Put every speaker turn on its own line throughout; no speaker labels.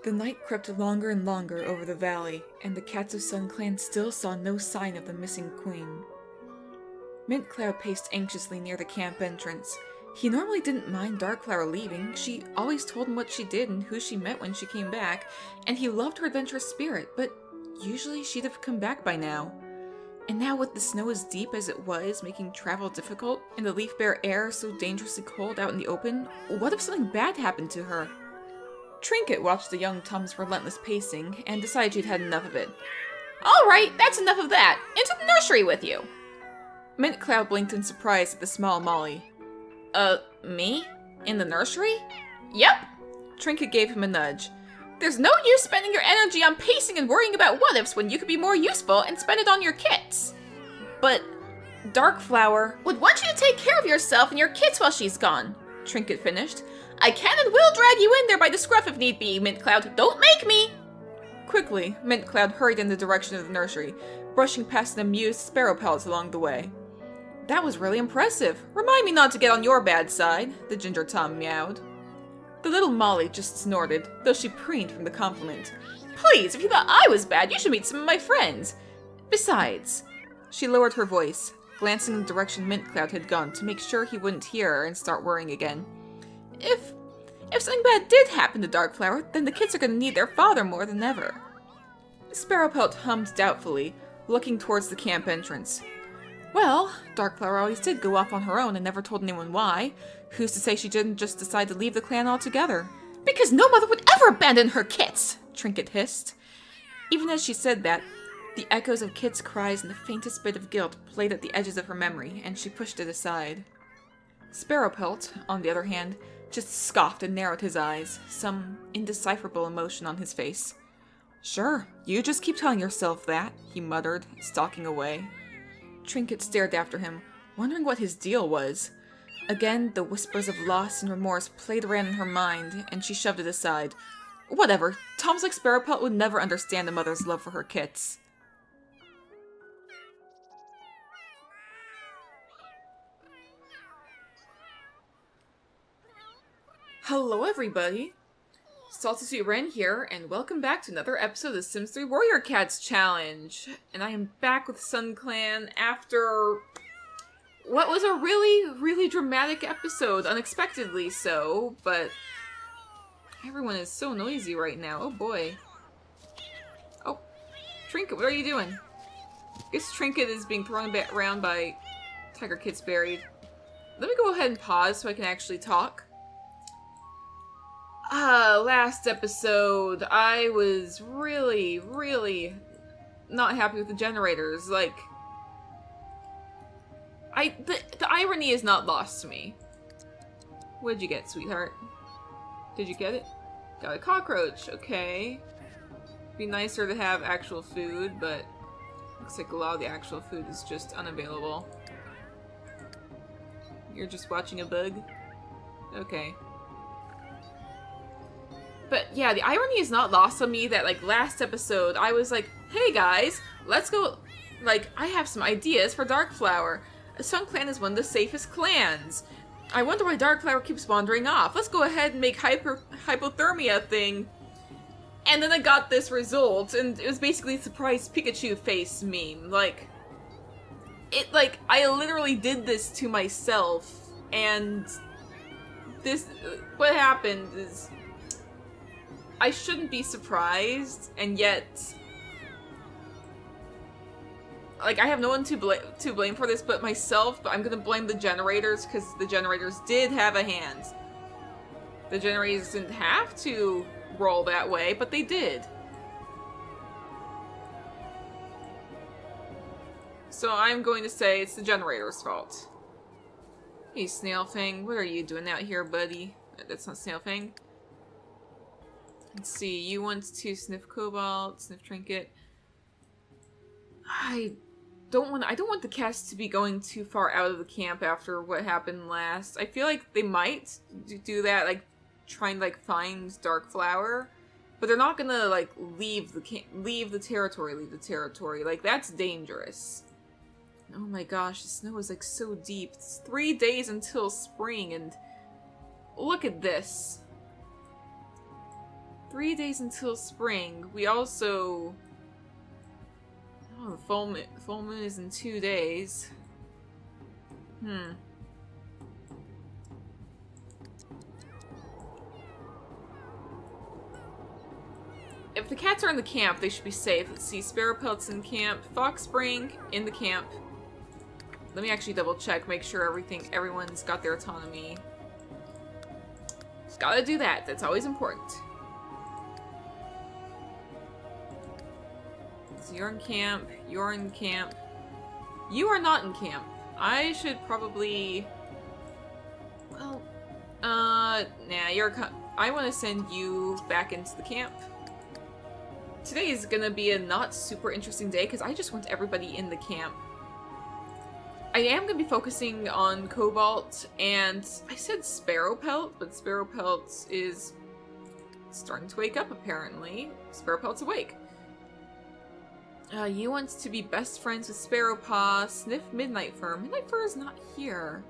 The night crept longer and longer over the valley, and the cats of Sun Clan still saw no sign of the missing queen. Mint Cloud paced anxiously near the camp entrance. He normally didn't mind Darkflower leaving. She always told him what she did and who she met when she came back, and he loved her adventurous spirit, but usually she'd have come back by now. And now with the snow as deep as it was, making travel difficult, and the leaf-bare air so dangerously cold out in the open, what if something bad happened to her? Trinket watched the young Tom's relentless pacing, and decided she'd had enough of it.
Alright, that's enough of that. Into the nursery with you.
Mint Cloud blinked in surprise at the small Molly.
Me? In the nursery?
Yep! Trinket gave him a nudge.
There's no use spending your energy on pacing and worrying about what-ifs when you could be more useful and spend it on your kits.
But Darkflower
would want you to take care of yourself and your kits while she's gone, Trinket finished. I can and will drag you in there by the scruff if need be, Mint Cloud. Don't make me!
Quickly, Mint Cloud hurried in the direction of the nursery, brushing past an amused sparrow pellets along the way. That was really impressive. Remind me not to get on your bad side, the Ginger Tom meowed. The little Molly just snorted, though she preened from the compliment.
Please, if you thought I was bad, you should meet some of my friends.
Besides, she lowered her voice, glancing in the direction Mint Cloud had gone to make sure he wouldn't hear her and start worrying again. If something bad did happen to Darkflower, then the kids are going to need their father more than ever. Sparrowpelt hummed doubtfully, looking towards the camp entrance. Well, Darkflower always did go off on her own and never told anyone why. Who's to say she didn't just decide to leave the clan altogether?
Because no mother would ever abandon her kits,
Trinket hissed. Even as she said that, the echoes of Kit's cries and the faintest bit of guilt played at the edges of her memory, and she pushed it aside. Sparrowpelt, on the other hand, just scoffed and narrowed his eyes, some indecipherable emotion on his face. Sure, you just keep telling yourself that, he muttered, stalking away. Trinket stared after him, wondering what his deal was. Again, the whispers of loss and remorse played around in her mind, and she shoved it aside. Whatever, Tom's like Sparrowpelt would never understand a mother's love for her kits. Hello everybody! Salty Ren here, and welcome back to another episode of the Sims 3 Warrior Cats Challenge. And I am back with Sun Clan after what was a really dramatic episode, unexpectedly so, but everyone is so noisy right now, oh boy. Oh, Trinket, what are you doing? I guess Trinket is being thrown around by Tiger Kit's Buried. Let me go ahead and pause so I can actually talk. Last episode, I was really not happy with the generators. Like, the irony is not lost to me. What'd you get, sweetheart? Did you get it? Got a cockroach, okay. Be nicer to have actual food, but looks like a lot of the actual food is just unavailable. You're just watching a bug? Okay. But yeah, the irony is not lost on me that, like, last episode, I was like, hey guys, let's go, like, I have some ideas for Darkflower. Sun Clan is one of the safest clans. I wonder why Darkflower keeps wandering off. Let's go ahead and make hypothermia thing. And then I got this result, and it was basically a surprise Pikachu face meme. Like, I literally did this to myself, and this, what happened is, I shouldn't be surprised, and yet, like, I have no one to blame for this but myself, but I'm gonna blame the generators, because the generators did have a hand. The generators didn't have to roll that way, but they did. So I'm going to say it's the generator's fault. Hey, Snailfang, what are you doing out here, buddy? That's not Snailfang. Let's see, you want to sniff Cobalt, sniff Trinket. I don't want the cats to be going too far out of the camp after what happened last. I feel like they might do that, like, try and, like, find Darkflower. But they're not gonna, like, leave the territory. Like, that's dangerous. Oh my gosh, the snow is, like, so deep. It's 3 days until spring, and look at this. 3 days until spring. We also... Oh, the full moon is in 2 days. If the cats are in the camp, they should be safe. Let's see, Sparrow Pelt's in camp. Fox Spring in the camp. Let me actually double check, make sure everyone's got their autonomy. Gotta do that, that's always important. So you're in camp, you're in camp. You are not in camp. I should probably... Well, nah, I want to send you back into the camp. Today is gonna be a not super interesting day because I just want everybody in the camp. I am gonna be focusing on Cobalt, and I said Sparrow Pelt, but Sparrow Pelt is starting to wake up apparently. Sparrow Pelt's awake. You want to be best friends with Sparrow Paw, sniff Midnight Fur. Midnight Fur is not here.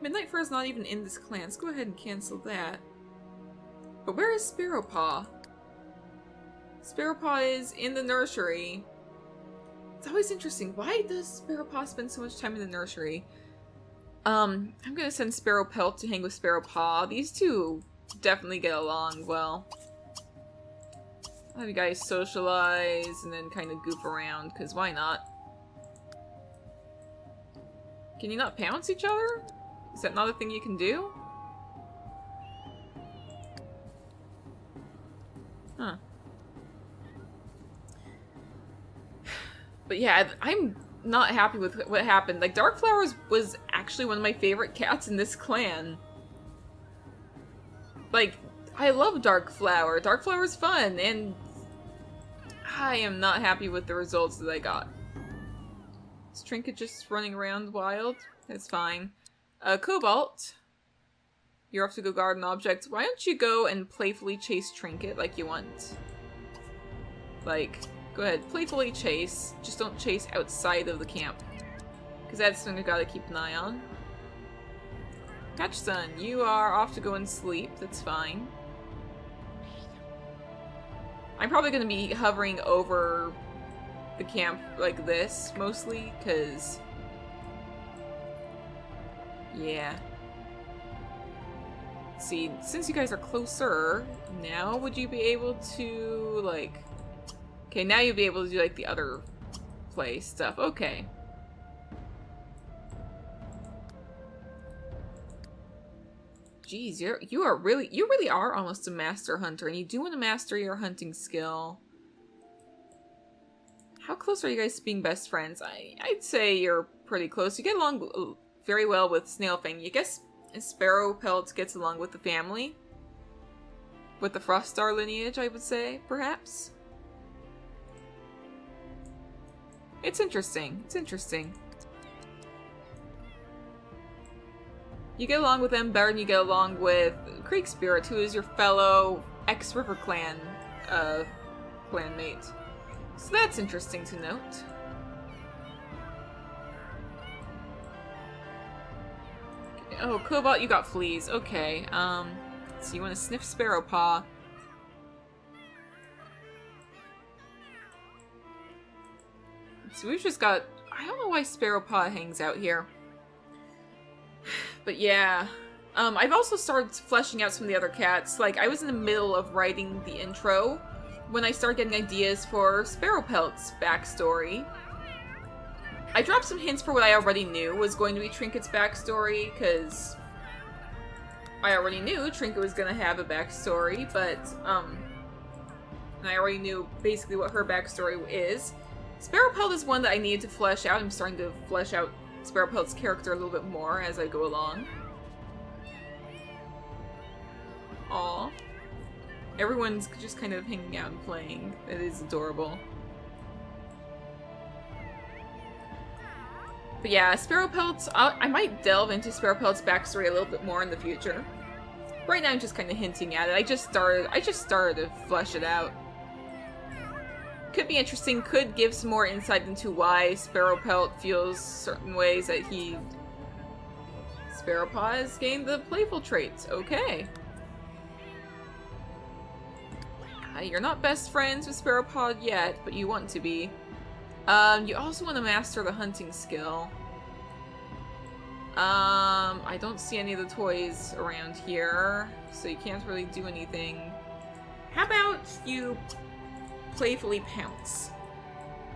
Midnight Fur is not even in this clan. Let's go ahead and cancel that. But where is Sparrow Paw? Sparrow Paw is in the nursery. It's always interesting. Why does Sparrow Paw spend so much time in the nursery? I'm gonna send Sparrow Pelt to hang with Sparrow Paw. These two definitely get along well. I'll have you guys socialize and then kind of goof around, because why not? Can you not pounce each other? Is that not a thing you can do? Huh. But yeah, I'm not happy with what happened. Like, Darkflowers was actually one of my favorite cats in this clan. Like, I love Darkflower. Darkflower's fun, and I am not happy with the results that I got. Is Trinket just running around wild? That's fine. Cobalt, you're off to go guard an object. Why don't you go and playfully chase Trinket like you want? Like... Go ahead, playfully chase. Just don't chase outside of the camp. Because that's something we gotta keep an eye on. Hatchson, you are off to go and sleep. That's fine. I'm probably gonna be hovering over the camp like this, mostly, because... Yeah. See, since you guys are closer, now would you be able to, like... Okay, now you'll be able to do, like, the other play stuff. Okay. Jeez, you really are almost a master hunter, and you do want to master your hunting skill. How close are you guys to being best friends? I'd say you're pretty close. You get along very well with Snailfang. You guess Sparrow Pelt gets along with the family? With the Froststar lineage, I would say, perhaps? It's interesting. It's interesting. You get along with them better than you get along with Creek Spirit, who is your fellow ex-River Clan clanmate. So that's interesting to note. Oh, Cobalt, you got fleas. Okay, so you want to sniff Sparrow Paw. So we've just got... I don't know why Sparrow Paw hangs out here. But yeah. I've also started fleshing out some of the other cats. Like, I was in the middle of writing the intro when I started getting ideas for Sparrow Pelt's backstory. I dropped some hints for what I already knew was going to be Trinket's backstory, because I already knew Trinket was going to have a backstory, but, and I already knew basically what her backstory is. Sparrow Pelt is one that I needed to flesh out. I'm starting to flesh out Sparrow Pelt's character a little bit more as I go along. Aw. Everyone's just kind of hanging out and playing. It is adorable. But yeah, Sparrow Pelt, I might delve into Sparrow Pelt's backstory a little bit more in the future. Right now I'm just kind of hinting at it. I just started to flesh it out. Could be interesting, could give some more insight into why Sparrow Pelt feels certain ways that Sparrow Paw has gained the playful traits. Okay.
You're not best friends with Sparrowpod yet, but you want to be. You also want to master the hunting skill. I don't see any of the toys around here, so you can't really do anything. How about you playfully pounce?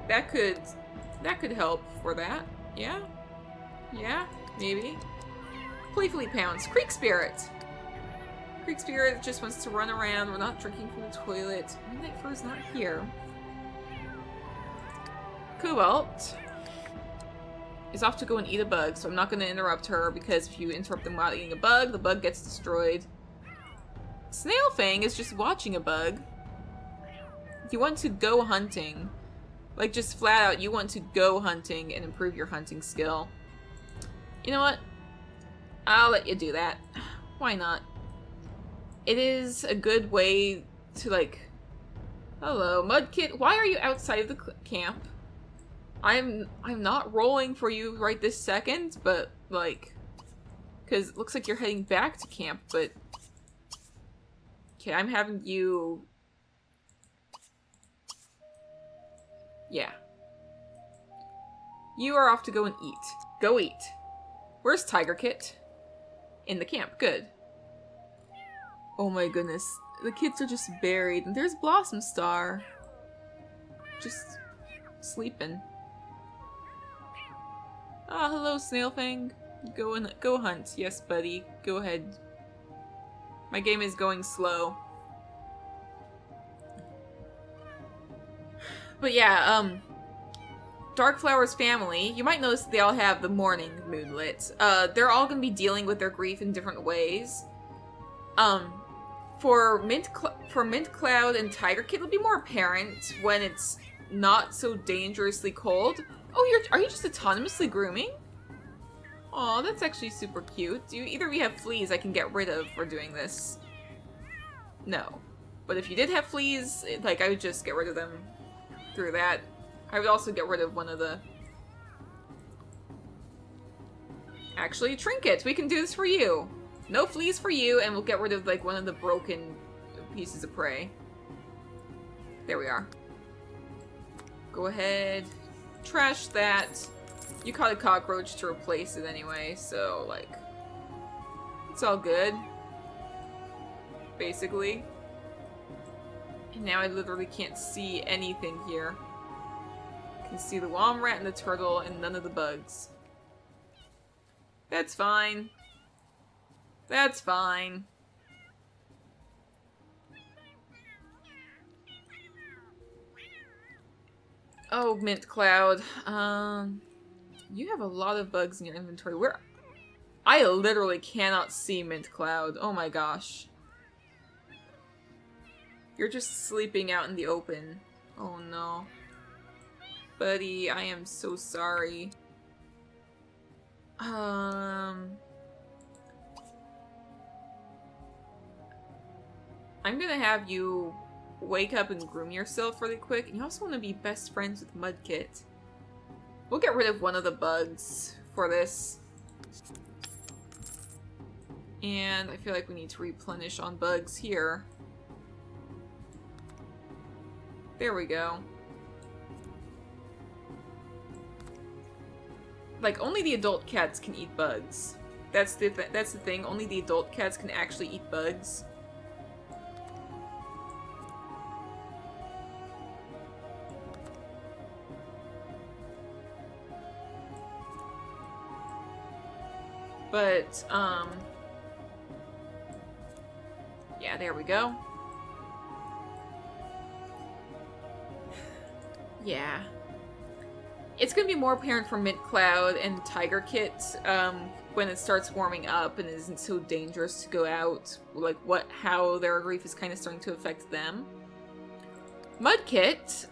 That could help for that. Yeah? Yeah? Maybe? Playfully pounce. Creek Spirit! Creek Spirit just wants to run around. We're not drinking from the toilet. Midnight Fur's not here. Cobalt is off to go and eat a bug, so I'm not going to interrupt her, because if you interrupt them while eating a bug, the bug gets destroyed. Snailfang is just watching a bug. If you want to go hunting, like just flat out, you want to go hunting and improve your hunting skill. You know what? I'll let you do that. Why not? It is a good way to, like... Hello, Mudkit. Why are you outside of the camp? I'm not rolling for you right this second, but, like... Because it looks like you're heading back to camp, but... Okay, I'm having you... Yeah. You are off to go and eat. Go eat. Where's Tiger Kit? In the camp. Good. Oh my goodness. The kids are just buried. And there's Blossom Star. Just sleeping. Ah, hello, Snailfang. Go hunt. Yes, buddy. Go ahead. My game is going slow. But yeah, Darkflower's family, you might notice they all have the morning moonlit. They're all gonna be dealing with their grief in different ways. For Mint Cloud and Tiger Kid, it'll be more apparent when it's not so dangerously cold. Oh, are you just autonomously grooming? Aw, that's actually super cute. Do either of you have fleas I can get rid of for doing this? No. But if you did have fleas, like, I would just get rid of them through that. I would also get rid of one of the... Actually, Trinket, we can do this for you. No fleas for you, and we'll get rid of, like, one of the broken pieces of prey. There we are. Go ahead. Trash that. You caught a cockroach to replace it anyway, so, like... It's all good. Basically. And now I literally can't see anything here. I can see the Womrat and the turtle and none of the bugs. That's fine. That's fine. Oh, Mint Cloud. You have a lot of bugs in your inventory. Where? I literally cannot see Mint Cloud. Oh my gosh. You're just sleeping out in the open. Oh no. Buddy, I am so sorry. I'm gonna have you wake up and groom yourself really quick. And you also want to be best friends with Mudkit. We'll get rid of one of the bugs for this. And I feel like we need to replenish on bugs here. There we go. Like, only the adult cats can eat bugs. That's the thing. Only the adult cats can actually eat bugs. But, yeah, there we go. Yeah. It's gonna be more apparent for Mint Cloud and Tiger Kit, when it starts warming up and it isn't so dangerous to go out. Like, how their grief is kind of starting to affect them. Mudkit,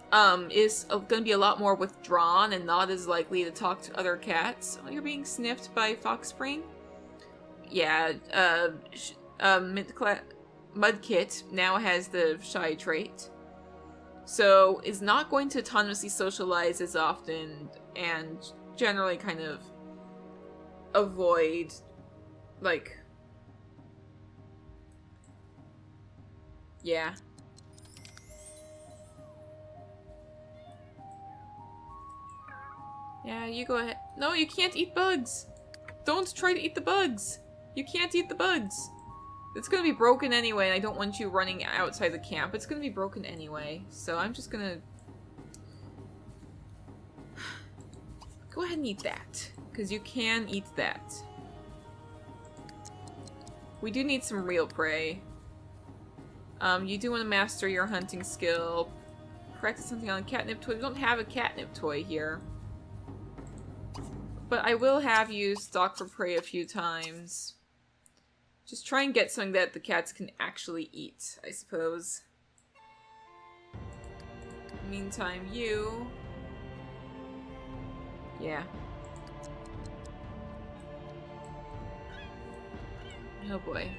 is gonna be a lot more withdrawn and not as likely to talk to other cats. Oh, you're being sniffed by Foxspring? Yeah, Mudkit now has the shy trait. So, is not going to autonomously socialize as often and generally kind of avoid, like... Yeah. Yeah, you go ahead. No, you can't eat bugs. Don't try to eat the bugs. You can't eat the bugs. It's gonna be broken anyway, and I don't want you running outside the camp. It's gonna be broken anyway, so I'm just gonna... Go ahead and eat that, because you can eat that. We do need some real prey. You do want to master your hunting skill. Practice something on a catnip toy. We don't have a catnip toy here. But I will have you stalk for prey a few times. Just try and get something that the cats can actually eat, I suppose. Meantime, you... Yeah. Oh boy.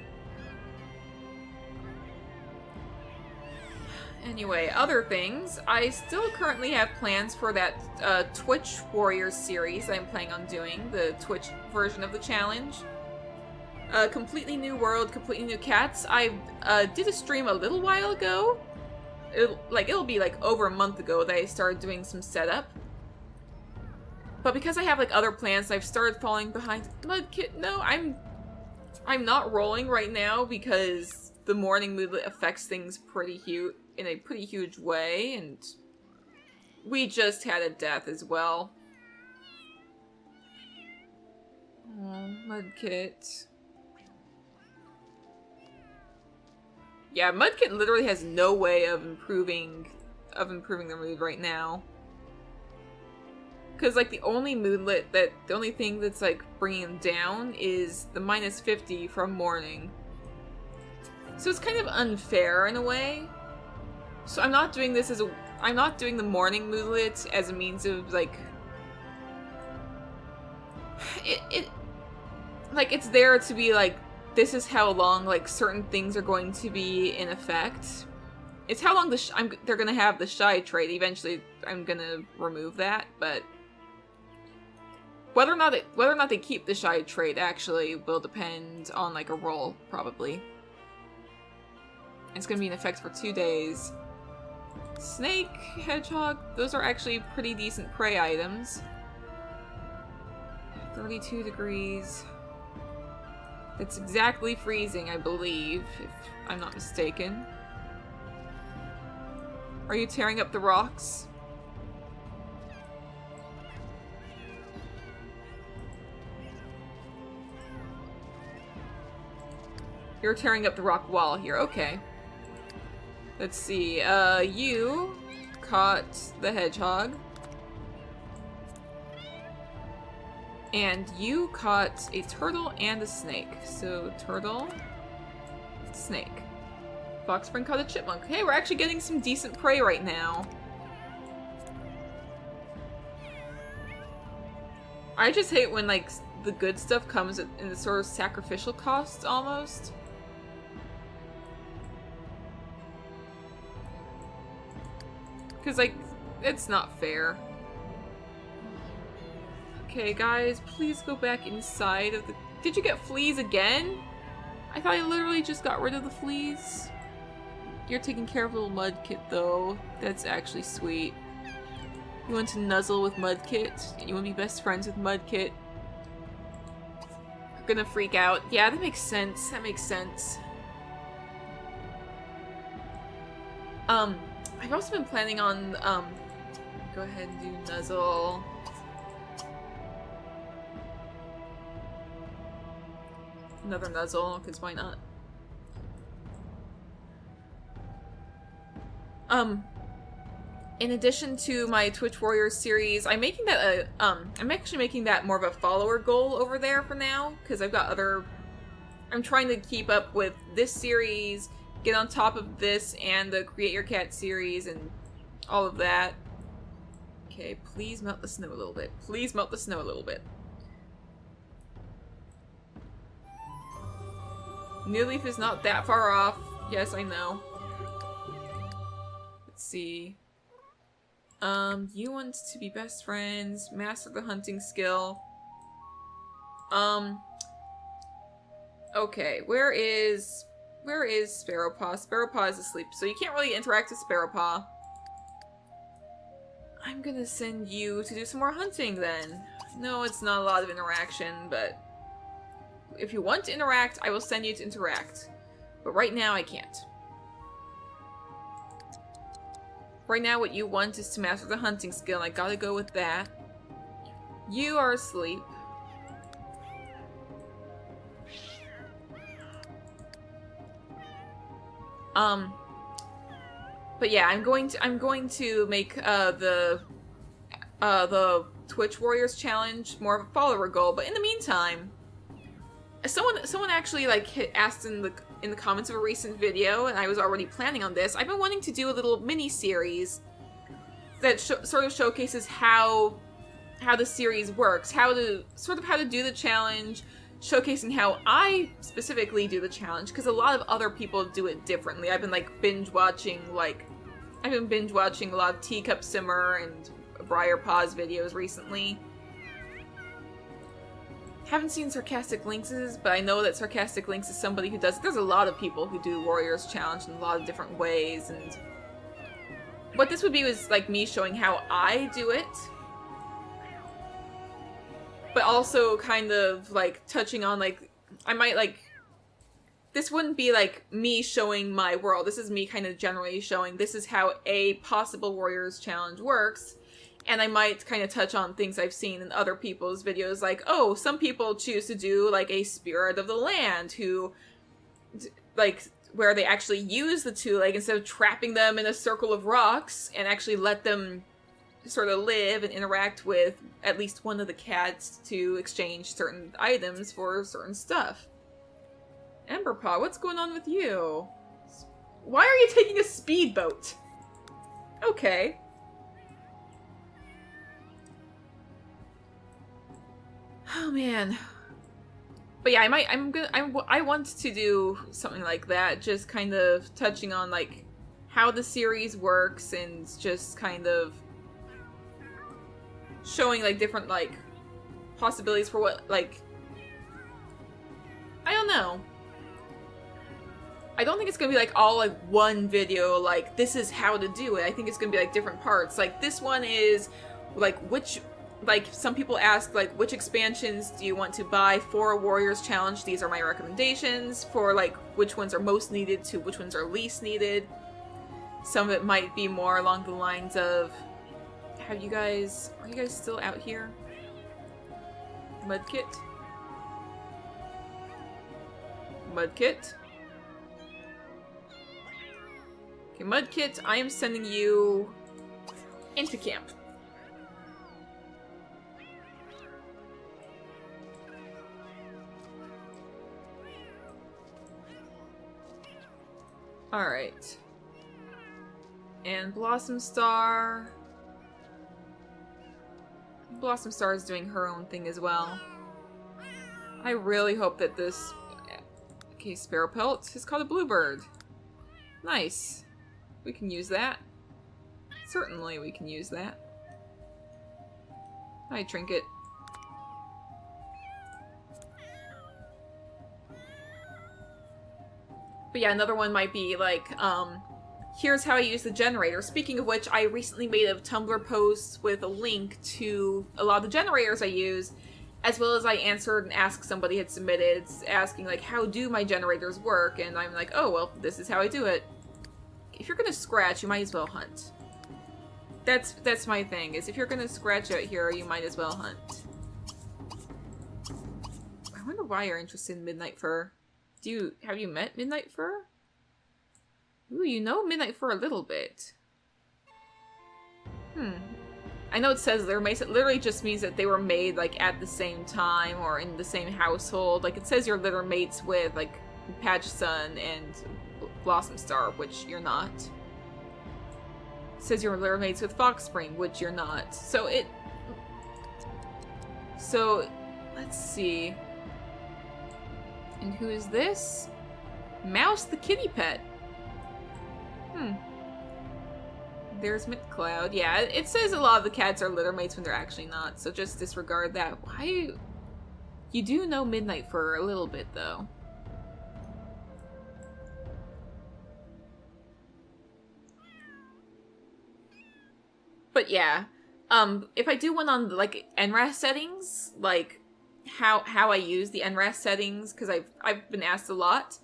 Anyway, other things. I still currently have plans for that Twitch Warriors series I'm planning on doing, the Twitch version of the challenge. Completely new world, completely new cats. I did a stream a little while ago. It'll be like over a month ago that I started doing some setup. But because I have like other plans, I've started falling behind. Mudkit, no, I'm not rolling right now because the morning mood affects things in a pretty huge way, and we just had a death as well. Oh, Mudkit. Yeah, Mudkit literally has no way of improving their mood right now. Because, like, the only thing that's, like, bringing them down is the -50 from morning. So it's kind of unfair in a way. So I'm not doing this I'm not doing the morning moodlet as a means of, like... Like, it's there to be, like, this is how long, like, certain things are going to be in effect. It's how long they're gonna have the shy trait. Eventually, I'm gonna remove that, but... Whether or not they keep the shy trait actually will depend on, like, a roll, probably. It's gonna be in effect for 2 days. Snake, hedgehog, those are actually pretty decent prey items. 32 degrees. It's exactly freezing, I believe, if I'm not mistaken. Are you tearing up the rocks? You're tearing up the rock wall here, okay. Let's see, you caught the hedgehog. And you caught a turtle and a snake. So, turtle, snake. Foxspring caught a chipmunk. Hey, we're actually getting some decent prey right now. I just hate when, like, the good stuff comes in the sort of sacrificial costs, almost. Because, like, it's not fair. Okay, guys, please go back inside of the... Did you get fleas again? I thought I literally just got rid of the fleas. You're taking care of little Mudkit, though. That's actually sweet. You want to nuzzle with Mudkit? You want to be best friends with Mudkit? You're gonna freak out. Yeah, that makes sense. That makes sense. I've also been planning on, go ahead and do nuzzle. Another nuzzle, because why not? In addition to my Twitch Warriors series, I'm making that I'm actually making that more of a follower goal over there for now, because I've got other... I'm trying to keep up with this series, get on top of this, and the Create Your Cat series, and all of that. Okay, please melt the snow a little bit. Please melt the snow a little bit. New Leaf is not that far off. Yes, I know. Let's see. You want to be best friends, master the hunting skill. Okay, where is Sparrowpaw? Sparrowpaw is asleep, so you can't really interact with Sparrowpaw. I'm gonna send you to do some more hunting then. No, it's not a lot of interaction, but if you want to interact, I will send you to interact. But right now, I can't. Right now, what you want is to master the hunting skill. I gotta go with that. You are asleep. But yeah, I'm going to make the Twitch Warriors challenge more of a follower goal. But in the meantime, someone actually asked in the comments of a recent video, and I was already planning on this. I've been wanting to do a little mini series that sort of showcases how the series works, how to do the challenge, showcasing how I specifically do the challenge, because a lot of other people do it differently. I've been binge watching a lot of Teacup Simmer and Briar Paws videos recently. Haven't seen Sarcastic Lynx's, but I know that Sarcastic Lynx is somebody who does. There's a lot of people who do Warriors Challenge in a lot of different ways, and what this would be was me showing how I do it, but also kind of touching on I might this wouldn't be me showing my world. This is me kind of generally showing this is how a possible Warriors Challenge works. And I might kind of touch on things I've seen in other people's videos, oh, some people choose to do a Spirit of the Land, who where they actually use the two-leg instead of trapping them in a circle of rocks and actually let them sort of live and interact with at least one of the cats to exchange certain items for certain stuff. Emberpaw, what's going on with you? Why are you taking a speedboat? Okay. Oh man. But yeah, I want to do something like that, just kind of touching on how the series works and just kind of showing different possibilities for what I don't know. I don't think it's gonna be all one video this is how to do it. I think it's gonna be different parts. This one is which some people ask which expansions do you want to buy for a Warriors Challenge? These are my recommendations for which ones are most needed to which ones are least needed. Some of it might be more along the lines of are you guys still out here? Mudkit? Mudkit? Okay, Mudkit, I am sending you into camp. Alright. And Blossom Star... Blossom Star is doing her own thing as well. I really hope that this... Okay, Sparrow Pelt is called a Bluebird. Nice. We can use that. Certainly we can use that. Hi, Trinket. But yeah, another one might be here's how I use the generator. Speaking of which, I recently made a Tumblr post with a link to a lot of the generators I use, as well as I answered and asked somebody had submitted, asking how do my generators work, and I'm oh, well, this is how I do it. If you're gonna scratch, you might as well hunt. That's my thing, is if you're gonna scratch out here, you might as well hunt. I wonder why you're interested in Midnight Fur. Have you met Midnight Fur? Ooh, you know Midnight Fur a little bit. I know it says they're mates. It literally just means that they were made at the same time or in the same household. It says you're litter mates with Patch Sun and Blossom Star, which you're not. It says you're litter mates with Fox Spring, which you're not. So let's see. And who is this? Mouse the kitty pet. There's McCloud. Yeah, it says a lot of the cats are litter mates when they're actually not, so just disregard that. Why? You do know Midnight Fur a little bit, though. But yeah, If I do one on, like, NRAS settings, like, how I use the NRAS settings, because I've been asked a lot,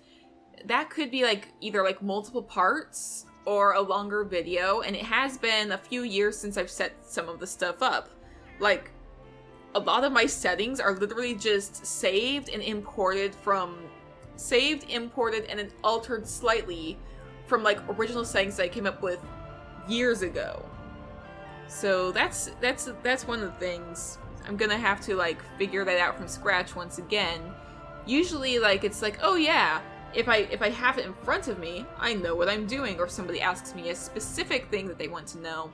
that could be, like, either, like, multiple parts or a longer video, and it has been a few years since I've set some of the stuff up. Like, a lot of my settings are literally just saved, imported, and then altered slightly from, like, original settings that I came up with years ago. So that's one of the things. I'm gonna have to, like, figure that out from scratch once again. Usually, like, it's like, oh yeah, if I have it in front of me, I know what I'm doing, or somebody asks me a specific thing that they want to know.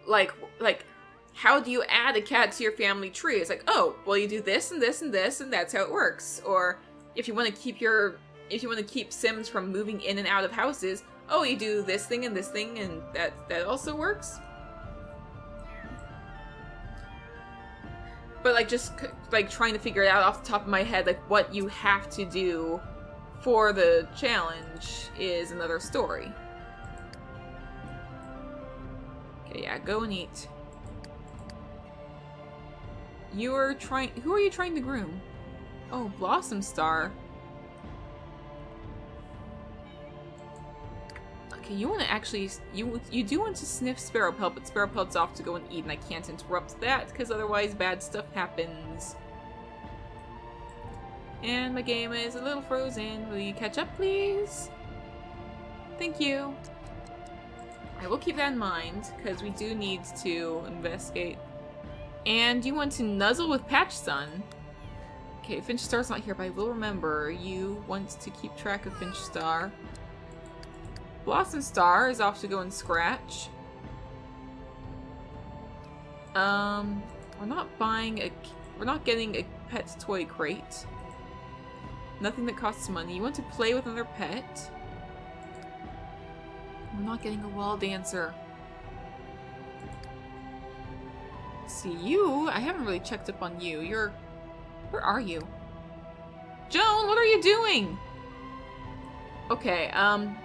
Like, how do you add a cat to your family tree? It's like, oh, well, you do this and this and this, and that's how it works. Or if you want to keep Sims from moving in and out of houses, oh, you do this thing, and that also works. But, like, just, like, trying to figure it out off the top of my head, like, what you have to do for the challenge is another story. Okay, yeah, go and eat. Who are you trying to groom? Oh, Blossom Star. Okay, you want to actually, you do want to sniff Sparrow Pelt, but Sparrow Pelt's off to go and eat, and I can't interrupt that, because otherwise bad stuff happens. And my game is a little frozen. Will you catch up, please? Thank you. I will keep that in mind, because we do need to investigate. And you want to nuzzle with Patch Sun. Okay, Finch Star's not here, but I will remember. You want to keep track of Finch Star. Blossom Star is off to go and scratch. We're not getting a pet toy crate. Nothing that costs money. You want to play with another pet. We're not getting a wall dancer. See, I haven't really checked up on you. Where are you? Joan, what are you doing? Okay, I'm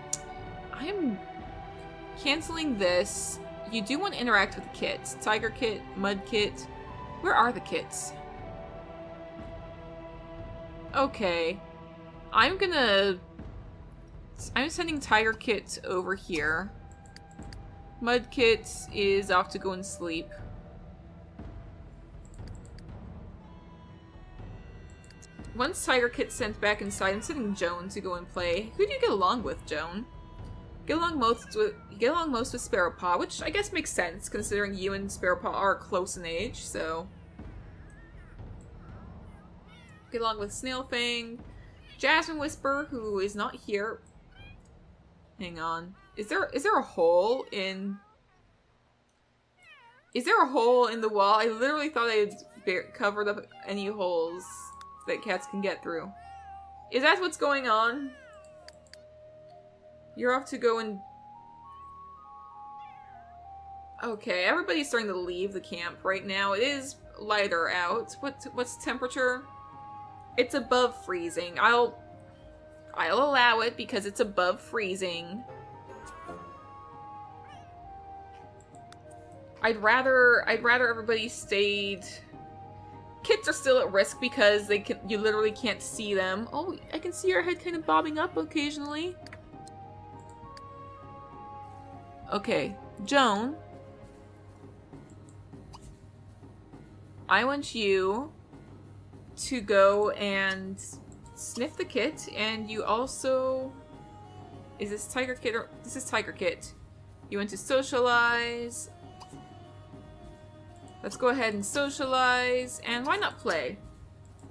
canceling this. You do want to interact with the kits. Tiger Kit, Mud Kit. Where are the kits? Okay. I'm sending Tiger Kit over here. Mud Kit is off to go and sleep. Once Tiger Kit's sent back inside, I'm sending Joan to go and play. Who do you get along with, Joan? Get along most with Sparrowpaw, which I guess makes sense, considering you and Sparrowpaw are close in age, so... Get along with Snailfang. Jasmine Whisper, who is not here. Hang on. Is there a hole in... Is there a hole in the wall? I literally thought I had covered up any holes that cats can get through. Is that what's going on? You're off to go and... Okay, everybody's starting to leave the camp right now. It is lighter out. What's the temperature? It's above freezing. I'll allow it because it's above freezing. I'd rather everybody stayed. Kits are still at risk because you literally can't see them. Oh, I can see your head kind of bobbing up occasionally. Okay, Joan. I want you to go and sniff the kit, and you also... Is this Tiger Kit or... This is Tiger Kit. You want to socialize. Let's go ahead and socialize, and why not play?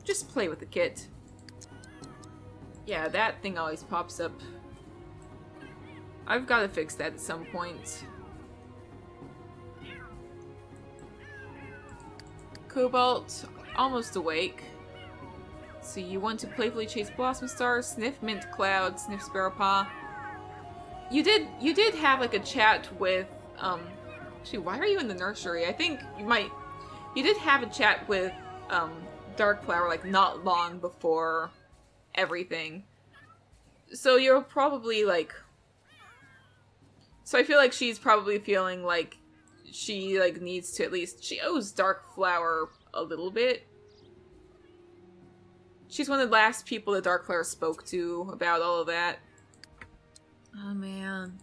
Just play with the kit. Yeah, that thing always pops up. I've got to fix that at some point. Cobalt, almost awake. So you want to playfully chase Blossom Star, sniff Mint Cloud, sniff Sparrowpaw. You did have like a chat with actually, why are you in the nursery? I think you did have a chat with Darkflower like not long before everything. So you're probably like... So I feel like she's probably feeling like she, like, needs to at least... She owes Dark Flower a little bit. She's one of the last people that Dark Flower spoke to about all of that. Oh, man.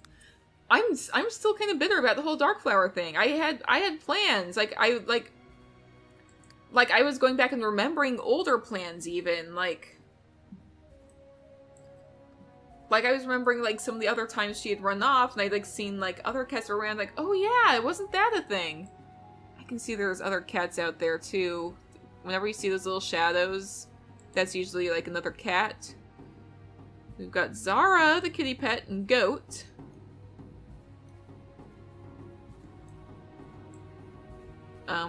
I'm still kind of bitter about the whole Dark Flower thing. I had plans. I was going back and remembering older plans, even. Like, I was remembering, like, some of the other times she had run off, and I'd, like, seen, like, other cats around, like, oh yeah, wasn't that a thing? I can see there's other cats out there, too. Whenever you see those little shadows, that's usually, like, another cat. We've got Zara, the kitty pet, and Goat.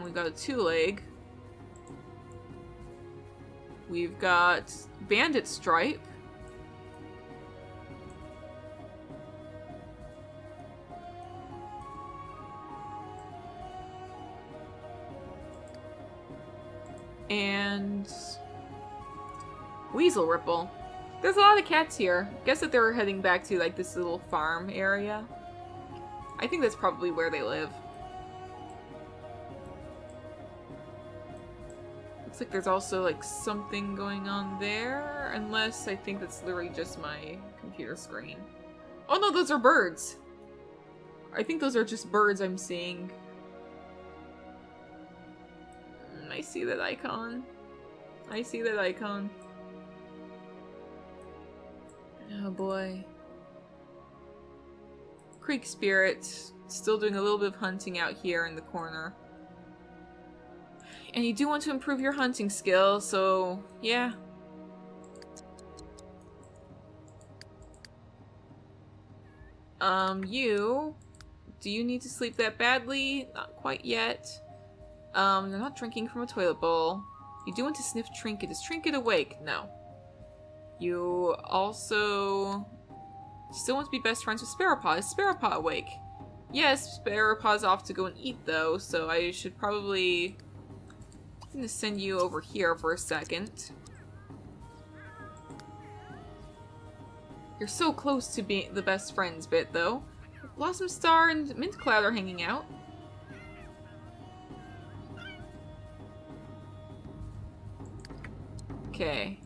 We've got a two-leg. We've got Bandit Stripe. And Weasel Ripple. There's a lot of cats here. Guess that they're heading back to, like, this little farm area. I think that's probably where they live. Looks like there's also, like, something going on there. Unless I think that's literally just my computer screen. Oh no, those are birds! I think those are just birds I'm seeing. I see that icon. I see that icon. Oh boy. Creek Spirit, still doing a little bit of hunting out here in the corner. And you do want to improve your hunting skill, so yeah. Do you need to sleep that badly? Not quite yet. You're not drinking from a toilet bowl. You do want to sniff Trinket. Is Trinket awake? No. You also still want to be best friends with Sparrowpaw. Is Sparrowpaw awake? Yes, Sparrowpaw's off to go and eat though, so I should probably... I'm gonna send you over here for a second. You're so close to being the best friends bit though. Blossom Star and Mint Cloud are hanging out. Okay.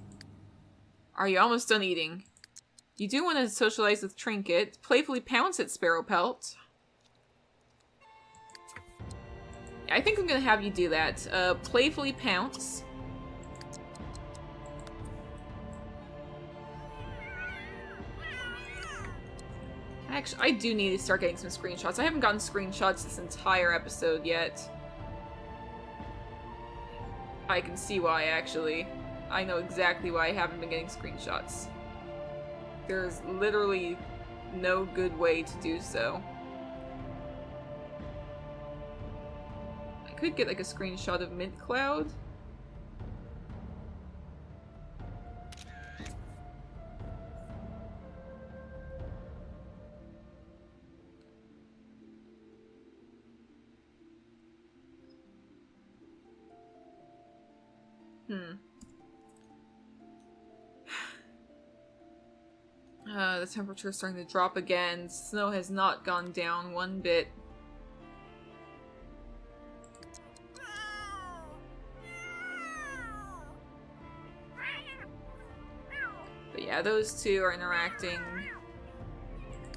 Are you almost done eating? You do want to socialize with Trinket. Playfully pounce at Sparrowpelt. I think I'm gonna have you do that. Playfully pounce. Actually, I do need to start getting some screenshots. I haven't gotten screenshots this entire episode yet. I can see why, actually. I know exactly why I haven't been getting screenshots. There's literally no good way to do so. I could get like a screenshot of Mint Cloud. The temperature is starting to drop again. Snow has not gone down one bit. But yeah, those two are interacting.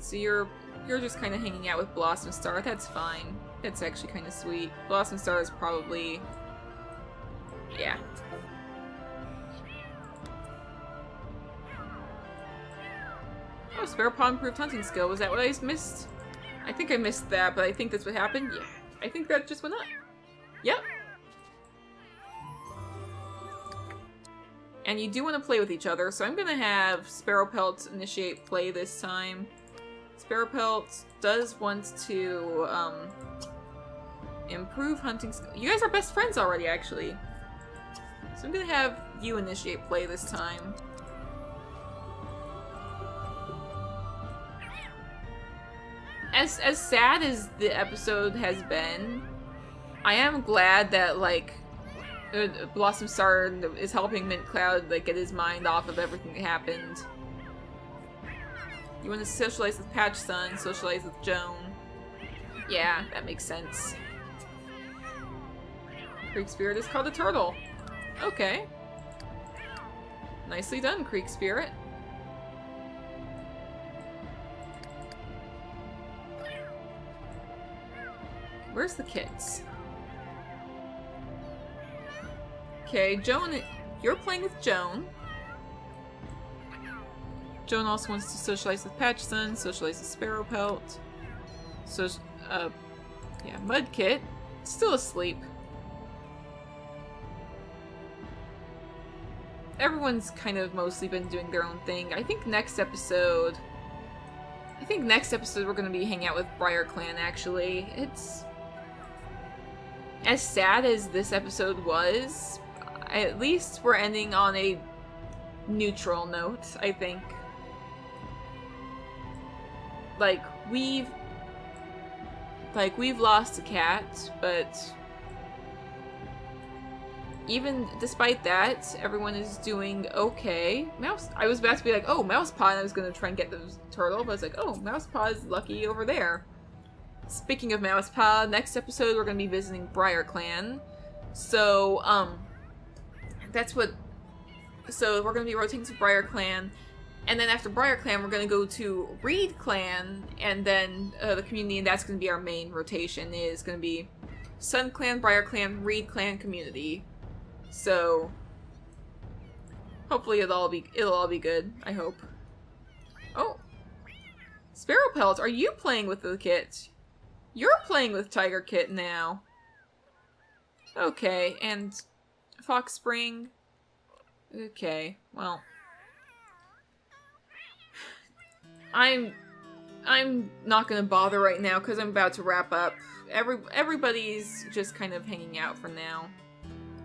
So you're just kind of hanging out with Blossom Star. That's fine. That's actually kind of sweet. Blossom Star is probably... yeah. Oh, Sparrowpaw improved hunting skill. Was that what I missed? I think I missed that, but I think that's what happened. Yeah. I think that just went up. Yep. And you do want to play with each other, so I'm going to have Sparrowpelt initiate play this time. Sparrowpelt does want to improve hunting skill. You guys are best friends already, actually. So I'm going to have you initiate play this time. As sad as the episode has been, I am glad that, like, Blossom Star is helping Mint Cloud, like, get his mind off of everything that happened. You want to socialize with Patch Sun, socialize with Joan. Yeah, that makes sense. Creek Spirit is called a turtle. Okay. Nicely done, Creek Spirit. Where's the kids? Okay, Joan, you're playing with Joan. Joan also wants to socialize with Patchson, socialize with Sparrow Pelt. So, yeah, Mudkit, still asleep. Everyone's kind of mostly been doing their own thing. I think next episode we're gonna be hanging out with Briar Clan, actually. It's... as sad as this episode was, at least we're ending on a neutral note, I think. Like, we've lost a cat, but even despite that, everyone is doing okay. I was about to be like, oh, Mousepaw, and I was gonna try and get the turtle, but I was like, oh, Mousepaw's lucky over there. Speaking of Mousepaw, next episode we're gonna be visiting Briar Clan. So, so we're gonna be rotating to Briar Clan, and then after Briar Clan, we're gonna go to Reed Clan, and then the community, and that's gonna be our main rotation, is gonna be Sun Clan, Briar Clan, Reed Clan community. So, hopefully it'll all be good, I hope. Oh! Sparrow Pelt, are you playing with the kit? You're playing with Tiger Kit now. Okay, and Fox Spring. Okay, well. I'm not gonna bother right now because I'm about to wrap up. Everybody's just kind of hanging out for now.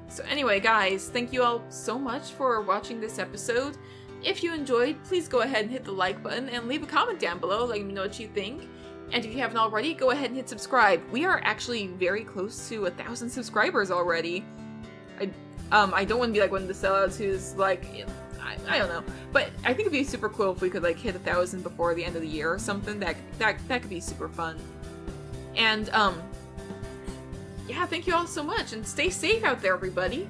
So anyway, guys, thank you all so much for watching this episode. If you enjoyed, please go ahead and hit the like button and leave a comment down below letting me know what you think. And if you haven't already, go ahead and hit subscribe. We are actually very close to 1,000 subscribers already. I don't want to be like one of the sellouts who's like, I don't know. But I think it'd be super cool if we could like hit 1,000 before the end of the year or something. That could be super fun. And yeah, thank you all so much, and stay safe out there, everybody.